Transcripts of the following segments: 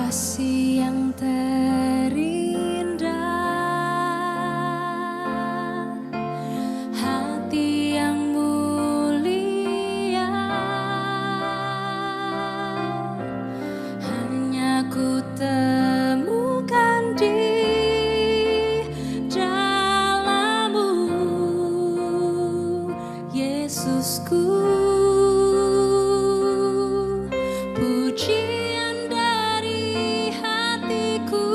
kasih yang terindah, hati yang mulia, hanya ku temukan di dalam-Mu, Yesusku. Pujian dari hatiku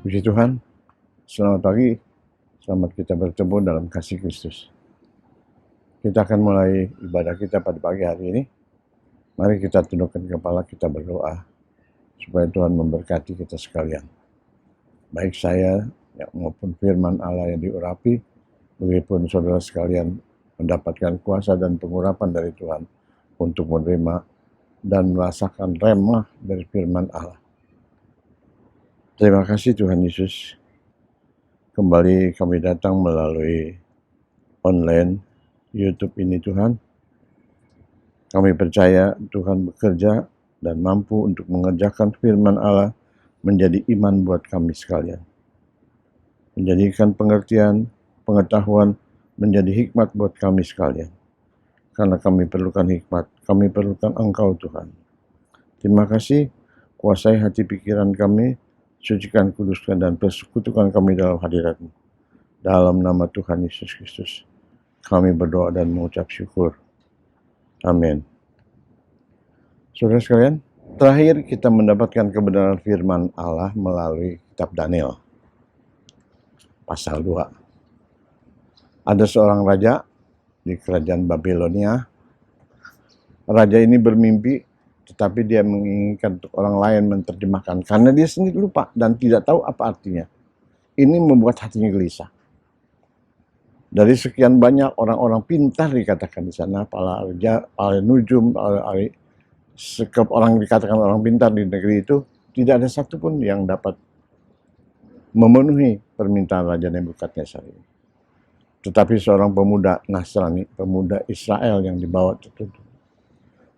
Puji Tuhan, selamat pagi, selamat kita bertemu dalam kasih Kristus. Kita akan mulai ibadah kita pada pagi hari ini. Mari kita tundukkan kepala, kita berdoa supaya Tuhan memberkati kita sekalian. Baik saya maupun firman Allah yang diurapi, begitupun saudara sekalian mendapatkan kuasa dan pengurapan dari Tuhan untuk menerima dan merasakan remah dari firman Allah. Terima kasih Tuhan Yesus. Kembali kami datang melalui online YouTube ini Tuhan. Kami percaya Tuhan bekerja dan mampu untuk mengerjakan firman Allah menjadi iman buat kami sekalian. Menjadikan pengertian, pengetahuan menjadi hikmat buat kami sekalian. Karena kami perlukan hikmat, kami perlukan Engkau Tuhan. Terima kasih, kuasai hati pikiran kami, sucikan, kuduskan, dan persekutukan kami dalam hadirat-Mu. Dalam nama Tuhan Yesus Kristus, kami berdoa dan mengucap syukur. Amin. Saudara sekalian, terakhir kita mendapatkan kebenaran firman Allah melalui kitab Daniel. Pasal 2. Ada seorang raja di kerajaan Babilonia. Raja ini bermimpi, tetapi dia menginginkan untuk orang lain menerjemahkan karena dia sendiri lupa dan tidak tahu apa artinya. Ini membuat hatinya gelisah. Dari sekian banyak orang-orang pintar dikatakan di sana, para raja, para nujum, orang dikatakan orang pintar di negeri itu, tidak ada satupun yang dapat memenuhi permintaan Raja Nebukadnezar ini. Tetapi seorang pemuda Nasrani, pemuda Israel yang dibawa tertutup,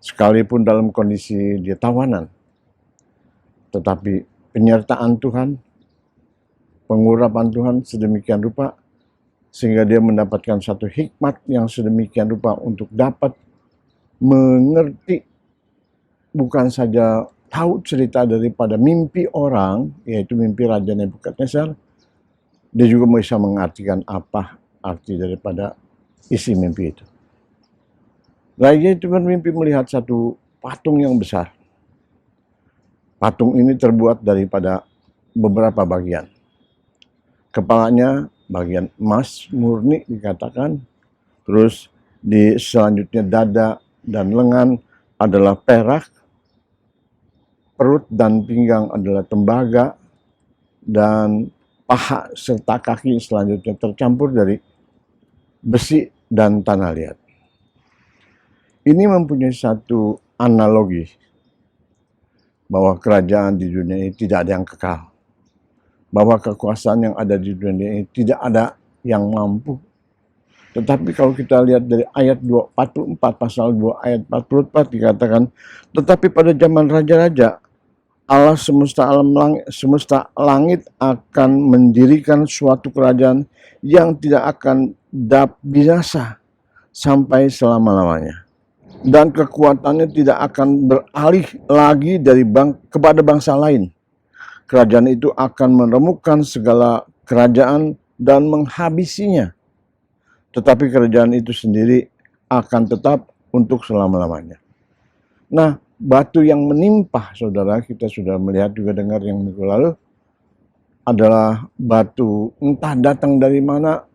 sekalipun dalam kondisi dia tawanan, tetapi penyertaan Tuhan, pengurapan Tuhan sedemikian rupa, sehingga dia mendapatkan satu hikmat yang sedemikian rupa untuk dapat mengerti, bukan saja tahu cerita daripada mimpi orang, yaitu mimpi Raja Nebukadnezar, dia juga bisa mengartikan apa arti daripada isi mimpi itu. Raja itu bermimpi melihat satu patung yang besar. Patung ini terbuat daripada beberapa bagian. Kepalanya bagian emas murni dikatakan, terus di selanjutnya dada dan lengan adalah perak, perut dan pinggang adalah tembaga, dan paha serta kaki selanjutnya tercampur dari besi dan tanah liat. Ini mempunyai satu analogi bahwa kerajaan di dunia ini tidak ada yang kekal. Bahwa kekuasaan yang ada di dunia ini tidak ada yang mampu. Tetapi kalau kita lihat dari ayat 44, pasal 2 ayat 44 dikatakan, tetapi pada zaman raja-raja, Allah semesta langit akan mendirikan suatu kerajaan yang tidak akan binasa sampai selama-lamanya. Dan kekuatannya tidak akan beralih lagi kepada bangsa lain. Kerajaan itu akan meremukkan segala kerajaan dan menghabisinya. Tetapi kerajaan itu sendiri akan tetap untuk selama-lamanya. Nah, batu yang menimpa, saudara, kita sudah melihat juga dengar yang minggu lalu, adalah batu entah datang dari mana,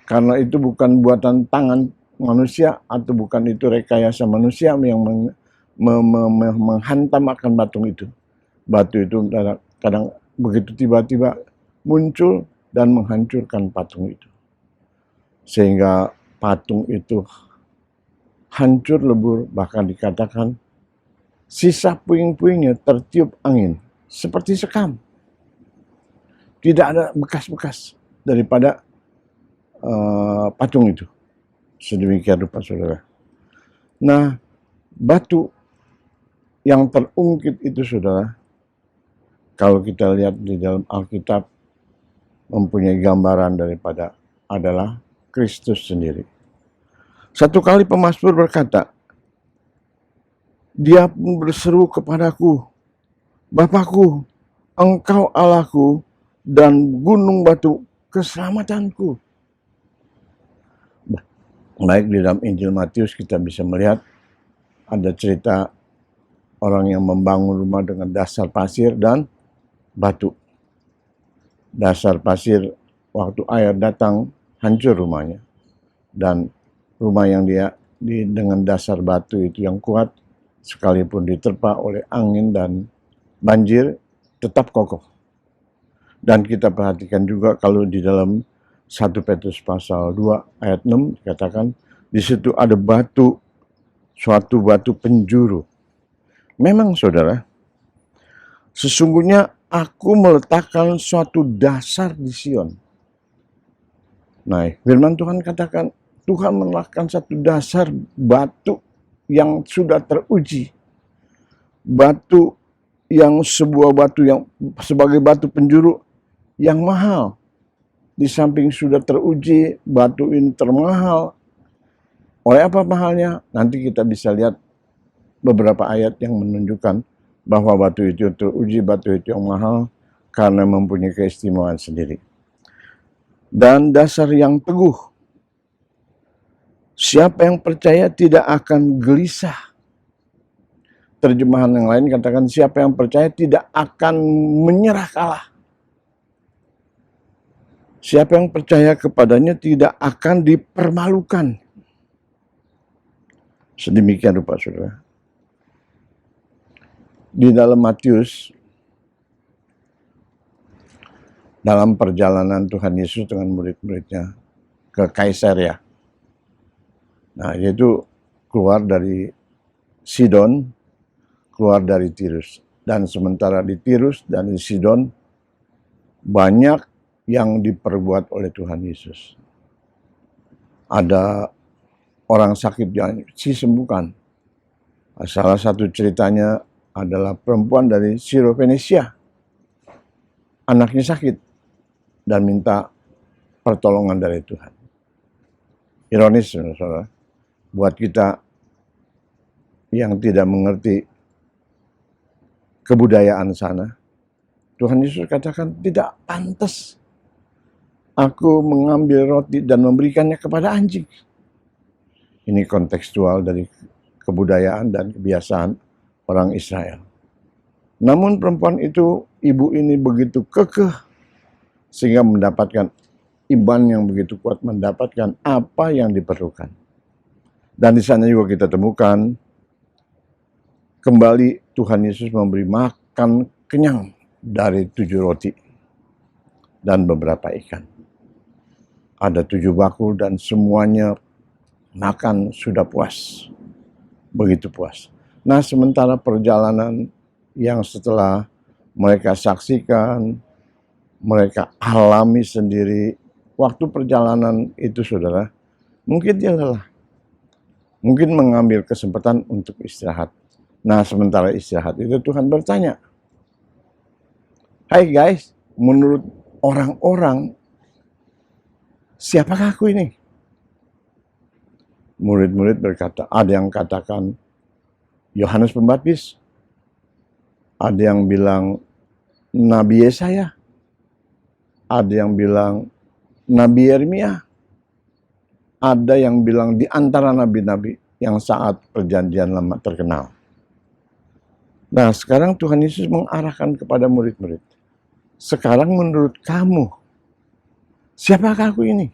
karena itu bukan buatan tangan manusia atau bukan itu rekayasa manusia yang menghantam akan batu itu. Batu itu kadang begitu tiba-tiba muncul dan menghancurkan patung itu. Sehingga patung itu hancur lebur, bahkan dikatakan sisa puing-puingnya tertiup angin seperti sekam. Tidak ada bekas-bekas daripada patung itu. Sedemikian rupa, saudara. Nah, batu yang terungkit itu, saudara, kalau kita lihat di dalam Alkitab, mempunyai gambaran daripada adalah Kristus sendiri. Satu kali pemazmur berkata, dia pun berseru kepadaku, Bapakku, Engkau Allahku dan gunung batu keselamatanku. Baik di dalam Injil Matius kita bisa melihat ada cerita orang yang membangun rumah dengan dasar pasir dan batu. dasar pasir, waktu air datang hancur rumahnya. Dan rumah yang dengan dasar batu itu yang kuat, sekalipun diterpa oleh angin dan banjir, tetap kokoh. Dan kita perhatikan juga kalau di dalam 1 Petrus pasal 2 ayat 6 dikatakan di situ ada batu, suatu batu penjuru. Memang saudara, sesungguhnya aku meletakkan suatu dasar di Sion. Nah, firman Tuhan katakan Tuhan meletakkan satu dasar batu yang sudah teruji. Batu yang sebuah batu yang sebagai batu penjuru yang mahal. Di samping sudah teruji, batu ini termahal. Oleh apa mahalnya? Nanti kita bisa lihat beberapa ayat yang menunjukkan bahwa batu itu teruji, batu itu yang mahal karena mempunyai keistimewaan sendiri. Dan dasar yang teguh. Siapa yang percaya tidak akan gelisah. Terjemahan yang lain katakan siapa yang percaya tidak akan menyerah kalah. Siapa yang percaya kepadanya tidak akan dipermalukan. Sedemikian rupa saudara. Di dalam Matius, dalam perjalanan Tuhan Yesus dengan murid-muridnya ke Kaisarea. Nah, yaitu keluar dari Sidon, keluar dari Tirus. Dan sementara di Tirus dan di Sidon, banyak yang diperbuat oleh Tuhan Yesus. Ada orang sakit yang disembuhkan. Salah satu ceritanya adalah perempuan dari Syro-Fenisia. Anaknya sakit dan minta pertolongan dari Tuhan. Ironis, saudara, buat kita yang tidak mengerti kebudayaan sana, Tuhan Yesus katakan tidak pantas aku mengambil roti dan memberikannya kepada anjing. Ini kontekstual dari kebudayaan dan kebiasaan orang Israel. Namun perempuan itu, ibu ini begitu kekeh sehingga mendapatkan iman yang begitu kuat, mendapatkan apa yang diperlukan. Dan di sana juga kita temukan kembali Tuhan Yesus memberi makan kenyang dari 7 roti dan beberapa ikan. Ada 7 bakul dan semuanya makan sudah puas. Begitu puas. Nah, sementara perjalanan yang setelah mereka saksikan, mereka alami sendiri, waktu perjalanan itu saudara, mungkin dia lelah. Mungkin mengambil kesempatan untuk istirahat. Nah, sementara istirahat itu Tuhan bertanya, "Hai guys, menurut orang-orang, siapakah aku ini?" Murid-murid berkata, ada yang katakan Yohanes Pembaptis, ada yang bilang Nabi Yesaya, ada yang bilang Nabi Yeremia, ada yang bilang di antara nabi-nabi yang saat perjanjian lama terkenal. Nah, sekarang Tuhan Yesus mengarahkan kepada murid-murid. Sekarang menurut kamu, siapakah aku ini?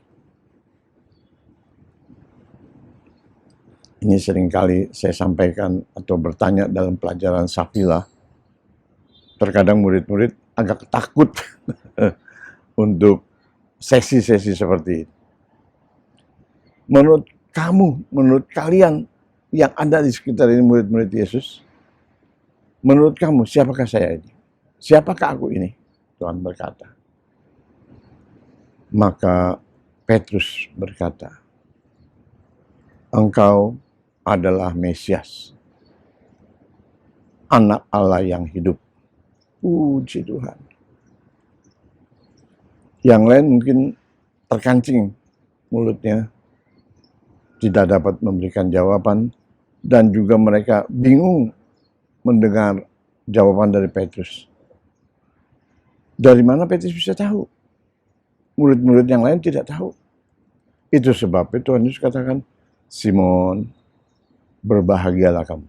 Ini seringkali saya sampaikan atau bertanya dalam pelajaran Safila. Terkadang murid-murid agak takut untuk sesi-sesi seperti ini. Menurut kamu, menurut kalian yang ada di sekitar ini murid-murid Yesus, menurut kamu siapakah saya ini? Siapakah aku ini? Tuhan berkata. Maka Petrus berkata, engkau adalah Mesias, anak Allah yang hidup. Puji Tuhan. Yang lain mungkin terkancing mulutnya, tidak dapat memberikan jawaban, dan juga mereka bingung mendengar jawaban dari Petrus. Dari mana Petrus bisa tahu? Murid-murid yang lain tidak tahu. Itu sebabnya Tuhan Yesus katakan, Simon, berbahagialah kamu.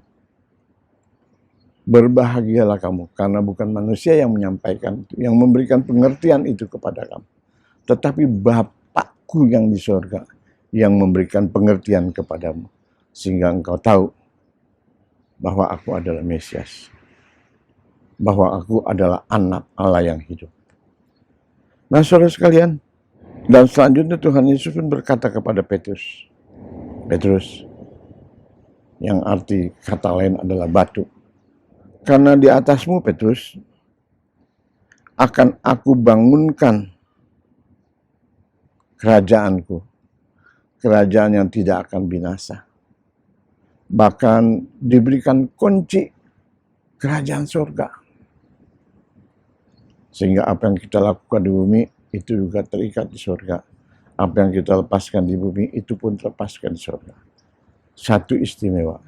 Berbahagialah kamu, karena bukan manusia yang menyampaikan, yang memberikan pengertian itu kepada kamu, tetapi Bapakku yang di sorga yang memberikan pengertian kepadamu, sehingga engkau tahu bahwa aku adalah Mesias, bahwa aku adalah anak Allah yang hidup. Nah, saudara sekalian, dan selanjutnya Tuhan Yesus pun berkata kepada Petrus, yang arti kata lain adalah batu, karena di atasmu Petrus akan aku bangunkan kerajaanku, kerajaan yang tidak akan binasa. Bahkan diberikan kunci kerajaan surga. Sehingga apa yang kita lakukan di bumi itu juga terikat di surga. Apa yang kita lepaskan di bumi itu pun terlepaskan di surga. Satu istimewa.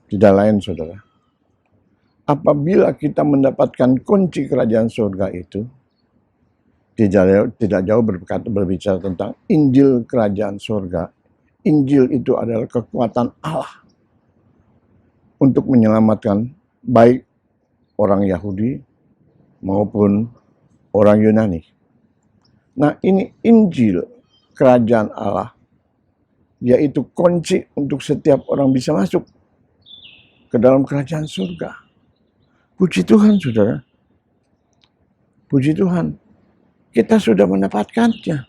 Tidak lain, saudara. Apabila kita mendapatkan kunci kerajaan surga itu, tidak jauh berbicara tentang Injil kerajaan surga. Injil itu adalah kekuatan Allah untuk menyelamatkan baik orang Yahudi maupun orang Yunani. Nah, ini Injil kerajaan Allah, yaitu kunci untuk setiap orang bisa masuk ke dalam kerajaan surga. Puji Tuhan, saudara. Puji Tuhan. Kita sudah mendapatkannya.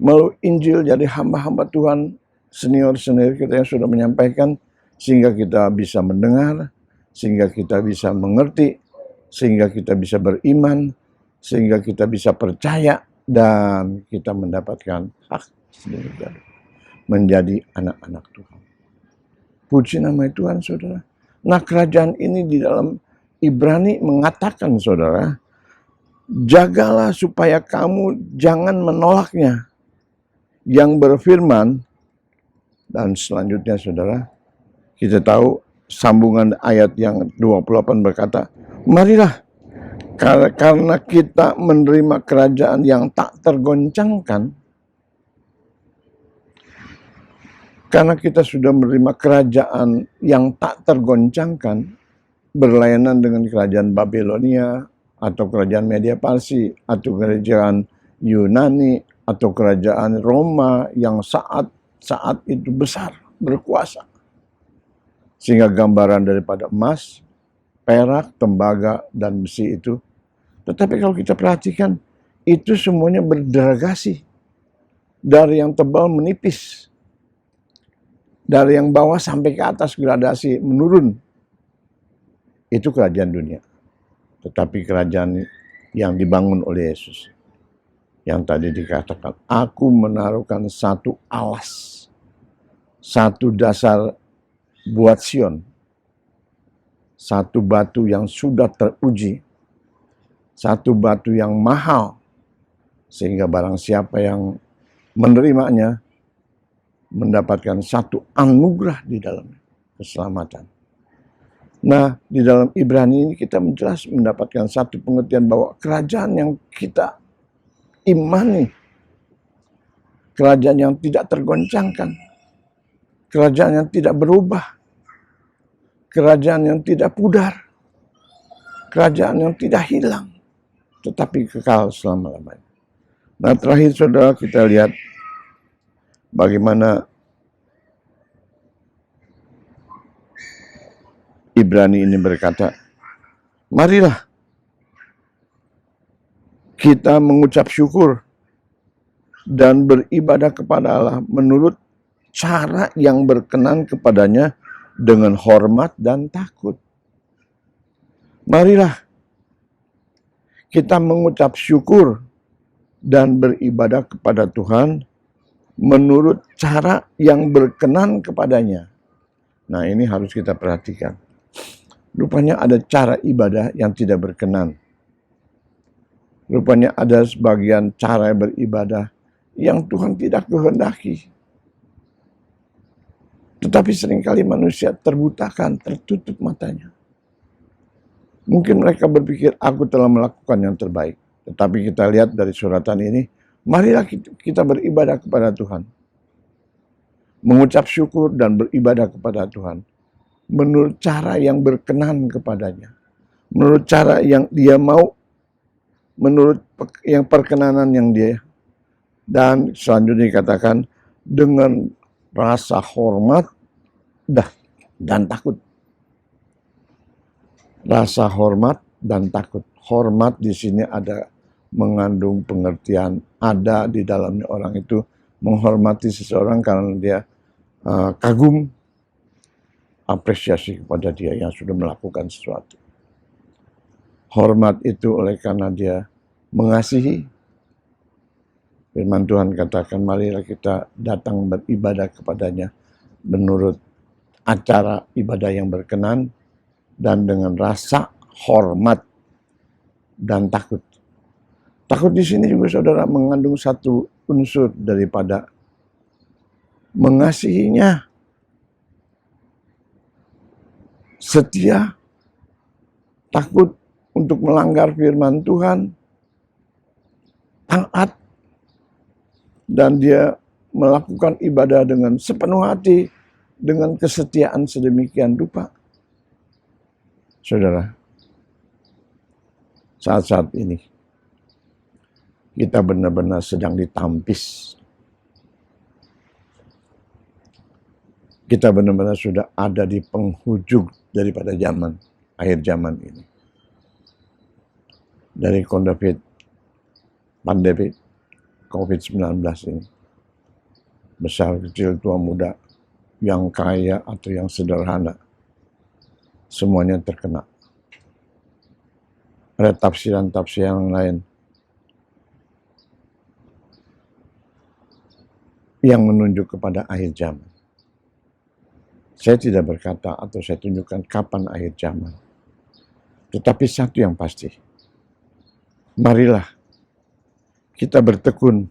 Melalui Injil jadi hamba-hamba Tuhan, senior-senior kita yang sudah menyampaikan, sehingga kita bisa mendengar, sehingga kita bisa mengerti, sehingga kita bisa beriman, sehingga kita bisa percaya, dan kita mendapatkan hak menjadi anak-anak Tuhan. Puji nama Tuhan, saudara. Nah, kerajaan ini di dalam Ibrani mengatakan, saudara, jagalah supaya kamu jangan menolaknya, yang berfirman, dan selanjutnya, saudara, kita tahu sambungan ayat yang 28 berkata, marilah, karena kita menerima kerajaan yang tak tergoncangkan, karena kita sudah menerima kerajaan yang tak tergoncangkan, berlainan dengan kerajaan Babilonia, atau kerajaan Media Parsi, atau kerajaan Yunani, atau kerajaan Roma yang saat itu besar, berkuasa. Sehingga gambaran daripada emas, perak, tembaga, dan besi itu. Tetapi kalau kita perhatikan, itu semuanya berderagasi. Dari yang tebal menipis. Dari yang bawah sampai ke atas gradasi menurun. Itu kerajaan dunia. Tetapi kerajaan yang dibangun oleh Yesus. Yang tadi dikatakan, aku menaruhkan satu alas. Satu dasar buat Sion. Satu batu yang sudah teruji. Satu batu yang mahal. Sehingga barang siapa yang menerimanya, mendapatkan satu anugerah di dalamnya, keselamatan. Nah, di dalam Ibrani ini kita jelas mendapatkan satu pengertian bahwa kerajaan yang kita imani, kerajaan yang tidak tergoncangkan, kerajaan yang tidak berubah, kerajaan yang tidak pudar, kerajaan yang tidak hilang, tetapi kekal selama-lamanya. Nah, terakhir, saudara, kita lihat bagaimana Ibrani ini berkata, marilah kita mengucap syukur dan beribadah kepada Allah menurut cara yang berkenan kepadanya dengan hormat dan takut. Marilah kita mengucap syukur dan beribadah kepada Tuhan menurut cara yang berkenan kepadanya. Nah, ini harus kita perhatikan. Rupanya ada cara ibadah yang tidak berkenan. Rupanya ada sebagian cara beribadah yang Tuhan tidak kehendaki. Tetapi seringkali manusia terbutakan, tertutup matanya. Mungkin mereka berpikir, aku telah melakukan yang terbaik. Tetapi kita lihat dari suratan ini, marilah kita beribadah kepada Tuhan. Mengucap syukur dan beribadah kepada Tuhan. menurut cara yang berkenan kepadanya, menurut cara yang dia mau, menurut yang perkenanan yang dia. Dan selanjutnya dikatakan dengan rasa hormat dan takut. Rasa hormat dan takut. Hormat di sini ada mengandung pengertian, ada di dalamnya orang itu menghormati seseorang karena dia kagum, apresiasi kepada dia yang sudah melakukan sesuatu. Hormat itu oleh karena dia mengasihi. Firman Tuhan katakan, marilah kita datang beribadah kepadanya menurut acara ibadah yang berkenan dan dengan rasa hormat dan takut. Takut di sini juga saudara mengandung satu unsur daripada mengasihinya, setia, takut untuk melanggar firman Tuhan, taat, dan dia melakukan ibadah dengan sepenuh hati, dengan kesetiaan sedemikian rupa. Saudara, saat-saat ini kita benar-benar sedang ditampis. Kita benar-benar sudah ada di penghujung daripada zaman, akhir zaman ini. Dari pandemi COVID-19 ini. Besar, kecil, tua, muda, yang kaya atau yang sederhana, semuanya terkena. Ada tafsiran-tafsiran lain yang menunjuk kepada akhir zaman. Saya tidak berkata atau saya tunjukkan kapan akhir zaman. Tetapi satu yang pasti, marilah kita bertekun,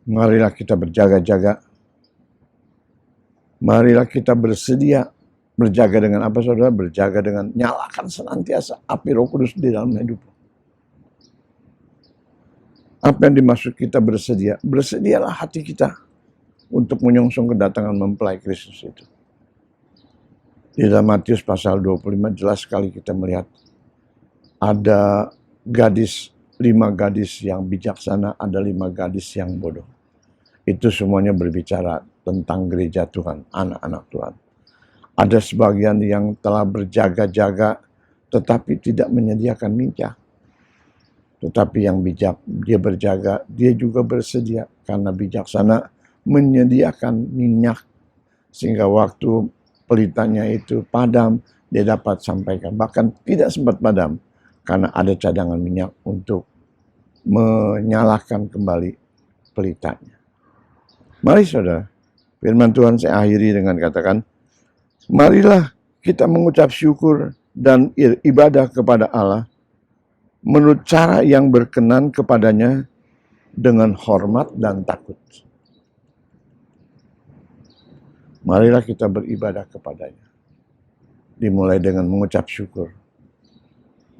marilah kita berjaga-jaga, marilah kita bersedia. Berjaga dengan apa saudara? Berjaga dengan nyalakan senantiasa api Roh Kudus di dalam hidup. Apa yang dimaksud kita bersedia? Bersedialah hati kita untuk menyongsong kedatangan mempelai Kristus itu. Di dalam Matius pasal 25 jelas sekali kita melihat ada 5 gadis yang bijaksana, ada 5 gadis yang bodoh. Itu semuanya berbicara tentang gereja Tuhan, anak-anak Tuhan. Ada sebagian yang telah berjaga-jaga tetapi tidak menyediakan minyak. Tetapi yang bijak, dia berjaga, dia juga bersedia karena bijaksana menyediakan minyak sehingga waktu pelitanya itu padam, dia dapat sampaikan. Bahkan tidak sempat padam karena ada cadangan minyak untuk menyalakan kembali pelitanya. Mari saudara, firman Tuhan saya akhiri dengan katakan, marilah kita mengucap syukur dan ibadah kepada Allah menurut cara yang berkenan kepadanya dengan hormat dan takut. Marilah kita beribadah kepadanya. Dimulai dengan mengucap syukur.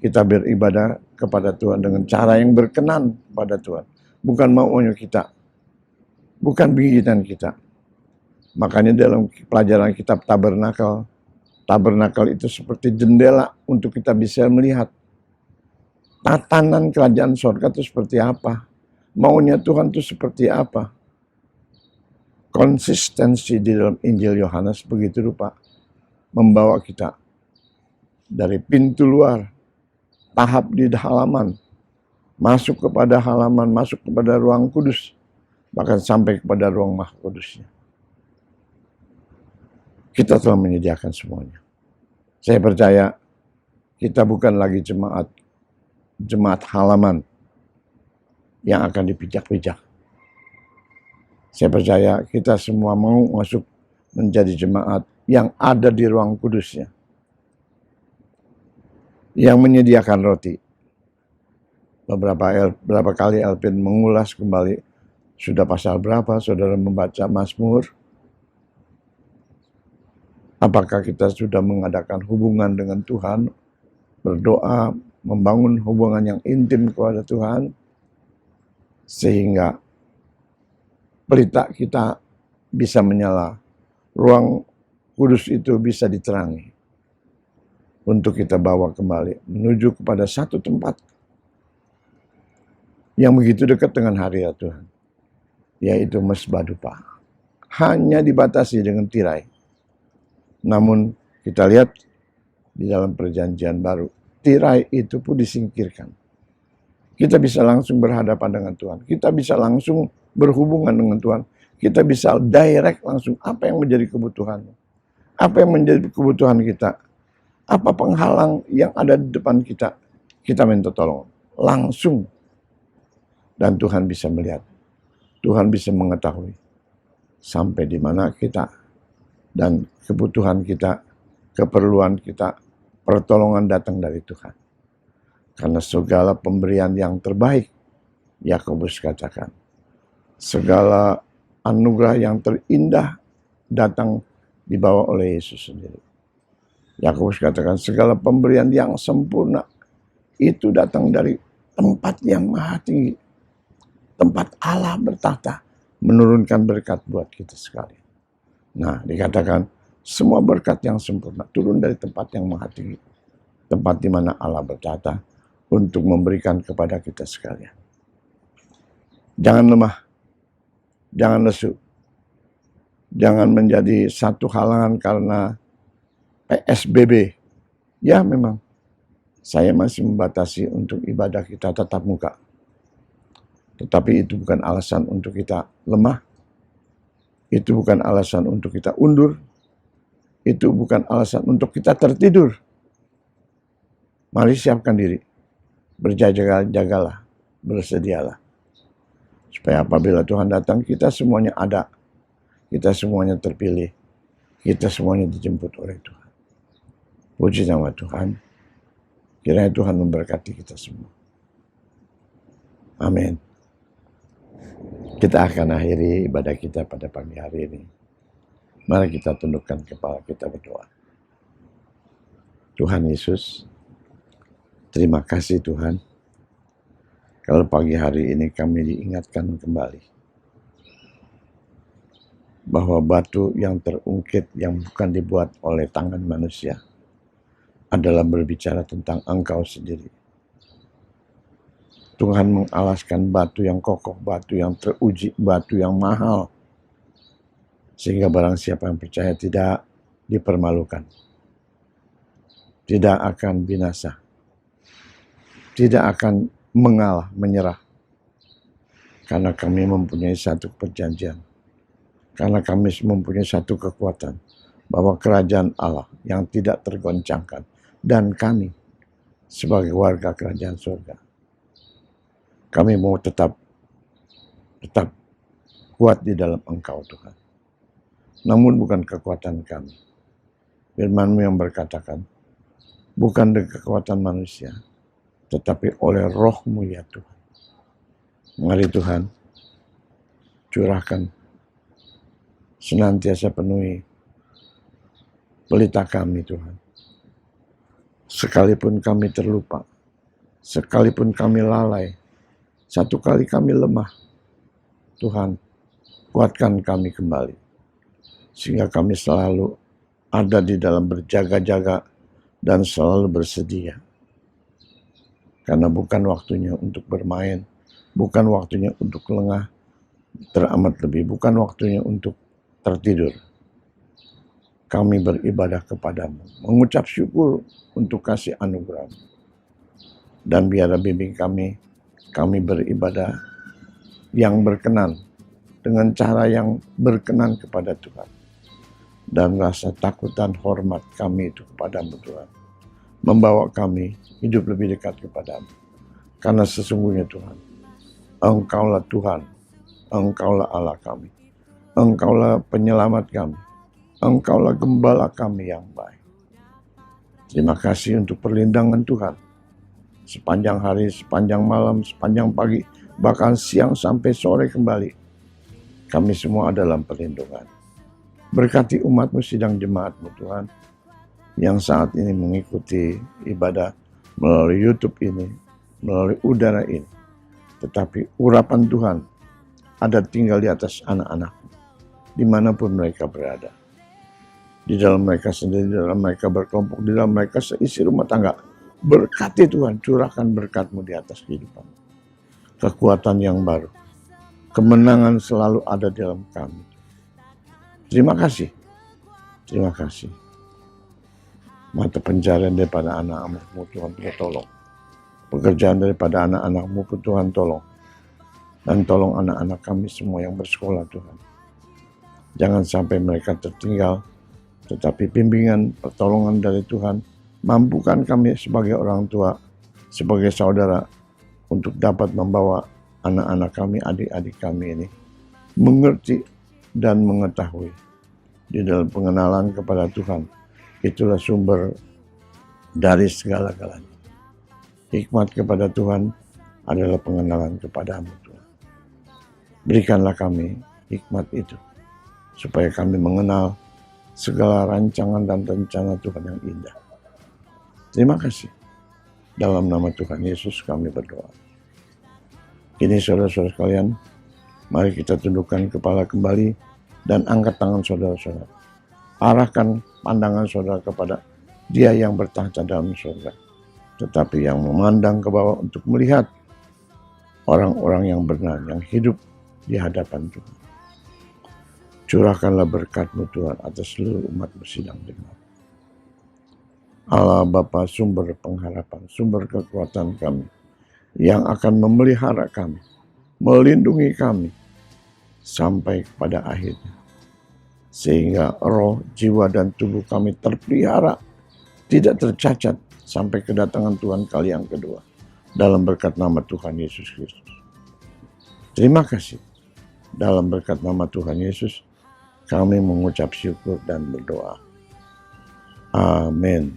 Kita beribadah kepada Tuhan dengan cara yang berkenan kepada Tuhan. Bukan maunya kita. Bukan bikinan kita. Makanya dalam pelajaran kitab Tabernakel itu seperti jendela untuk kita bisa melihat tatanan kerajaan surga itu seperti apa. Maunya Tuhan itu seperti apa. Konsistensi di dalam Injil Yohanes begitu rupa membawa kita dari pintu luar, tahap di halaman, masuk kepada halaman, masuk kepada ruang kudus, bahkan sampai kepada ruang Maha Kudusnya. Kita telah menyediakan semuanya. Saya percaya kita bukan lagi jemaat halaman yang akan dipijak-pijak. Saya percaya kita semua mau masuk menjadi jemaat yang ada di ruang kudusnya. Yang menyediakan roti. Beberapa kali Elvin mengulas kembali, sudah pasal berapa saudara membaca Mazmur. Apakah kita sudah mengadakan hubungan dengan Tuhan, berdoa, membangun hubungan yang intim kepada Tuhan, sehingga pelita kita bisa menyala, ruang Kudus itu bisa diterangi untuk kita bawa kembali menuju kepada satu tempat yang begitu dekat dengan hadirat Tuhan, yaitu Mezbah Dupa. Hanya dibatasi dengan tirai. Namun kita lihat di dalam perjanjian baru, tirai itu pun disingkirkan. Kita bisa langsung berhadapan dengan Tuhan. Kita bisa langsung berhubungan dengan Tuhan. Kita bisa direct langsung apa yang menjadi kebutuhannya. Apa yang menjadi kebutuhan kita. Apa penghalang yang ada di depan kita. Kita minta tolong. Langsung. Dan Tuhan bisa melihat. Tuhan bisa mengetahui. Sampai di mana kita. Dan kebutuhan kita. Keperluan kita. Pertolongan datang dari Tuhan. Karena segala pemberian yang terbaik, Yakobus katakan, segala anugerah yang terindah datang dibawa oleh Yesus sendiri. Yakobus katakan, segala pemberian yang sempurna itu datang dari tempat yang maha tinggi. Tempat Allah bertahta, menurunkan berkat buat kita sekalian. Nah, dikatakan, semua berkat yang sempurna turun dari tempat yang maha tinggi. Tempat di mana Allah bertahta, untuk memberikan kepada kita sekalian. Jangan lemah, jangan lesu, jangan menjadi satu halangan karena PSBB. Ya memang, saya masih membatasi untuk ibadah kita tatap muka. Tetapi itu bukan alasan untuk kita lemah, itu bukan alasan untuk kita undur, itu bukan alasan untuk kita tertidur. Mari siapkan diri. Berjaga-jagalah, bersedialah. Supaya apabila Tuhan datang, kita semuanya ada. Kita semuanya terpilih. Kita semuanya dijemput oleh Tuhan. Puji nama Tuhan. Kiranya Tuhan memberkati kita semua. Amin. Kita akan akhiri ibadah kita pada pagi hari ini. Mari kita tundukkan kepala kita berdoa. Tuhan Yesus, terima kasih Tuhan, kalau pagi hari ini kami diingatkan kembali bahwa batu yang terungkit yang bukan dibuat oleh tangan manusia adalah berbicara tentang Engkau sendiri. Tuhan mengalaskan batu yang kokoh, batu yang teruji, batu yang mahal, sehingga barang siapa yang percaya tidak dipermalukan, tidak akan binasa, tidak akan mengalah, menyerah. Karena kami mempunyai satu perjanjian. Karena kami mempunyai satu kekuatan. Bahwa kerajaan Allah yang tidak tergoncangkan. Dan kami sebagai warga kerajaan surga. Kami mau tetap kuat di dalam Engkau Tuhan. Namun bukan kekuatan kami. Firman-Mu yang berkatakan, bukan dengan kekuatan manusia, tetapi oleh Roh-Mu ya Tuhan. Mari Tuhan, curahkan, senantiasa penuhi pelita kami Tuhan. Sekalipun kami terlupa, sekalipun kami lalai, satu kali kami lemah, Tuhan, kuatkan kami kembali. Sehingga kami selalu ada di dalam berjaga-jaga dan selalu bersedia. Karena bukan waktunya untuk bermain, bukan waktunya untuk lengah, teramat lebih, bukan waktunya untuk tertidur. Kami beribadah kepadamu, mengucap syukur untuk kasih anugerah. Dan biarlah bimbing kami beribadah yang berkenan, dengan cara yang berkenan kepada Tuhan. Dan rasa takut dan hormat kami itu kepadamu Tuhan. Membawa kami hidup lebih dekat kepadamu. Karena sesungguhnya Tuhan, Engkaulah Tuhan, Engkaulah Allah kami, Engkaulah penyelamat kami, Engkaulah gembala kami yang baik. Terima kasih untuk perlindungan Tuhan. Sepanjang hari, sepanjang malam, sepanjang pagi, bahkan siang sampai sore kembali. Kami semua dalam perlindungan. Berkati umat-Mu sidang jemaat-Mu Tuhan, yang saat ini mengikuti ibadah melalui YouTube ini, melalui udara ini. Tetapi urapan Tuhan ada tinggal di atas anak-anak-Mu, dimanapun mereka berada. di dalam mereka sendiri, di dalam mereka berkelompok, di dalam mereka seisi rumah tangga. Berkati Tuhan, curahkan berkat-Mu di atas kehidupan. Kekuatan yang baru, kemenangan selalu ada di dalam kami. Terima kasih, terima kasih. Mata pencarian daripada anak-anak-Mu Tuhan tolong. Pekerjaan daripada anak-anak-Mu pun Tuhan tolong. Dan tolong anak-anak kami semua yang bersekolah Tuhan. Jangan sampai mereka tertinggal, tetapi bimbingan, pertolongan dari Tuhan, mampukan kami sebagai orang tua, sebagai saudara, untuk dapat membawa anak-anak kami, adik-adik kami ini, mengerti dan mengetahui di dalam pengenalan kepada Tuhan. Itulah sumber dari segala-galanya. Hikmat kepada Tuhan adalah pengenalan kepada-Mu Tuhan. Berikanlah kami hikmat itu, supaya kami mengenal segala rancangan dan rencana Tuhan yang indah. Terima kasih. Dalam nama Tuhan Yesus kami berdoa. Kini saudara-saudara sekalian, mari kita tundukkan kepala kembali dan angkat tangan saudara-saudara. Arahkan pandangan saudara kepada Dia yang bertahta dalam surga, tetapi yang memandang ke bawah untuk melihat orang-orang yang benar, yang hidup di hadapan Tuhan. Curahkanlah berkat-Mu Tuhan atas seluruh umat-Mu sidang dengar. Allah Bapa, sumber pengharapan, sumber kekuatan kami, yang akan memelihara kami, melindungi kami, sampai kepada akhirnya. Sehingga roh, jiwa, dan tubuh kami terpelihara, tidak tercacat, sampai kedatangan Tuhan kali yang kedua. Dalam berkat nama Tuhan Yesus Kristus. Terima kasih. Dalam berkat nama Tuhan Yesus, kami mengucap syukur dan berdoa. Amin.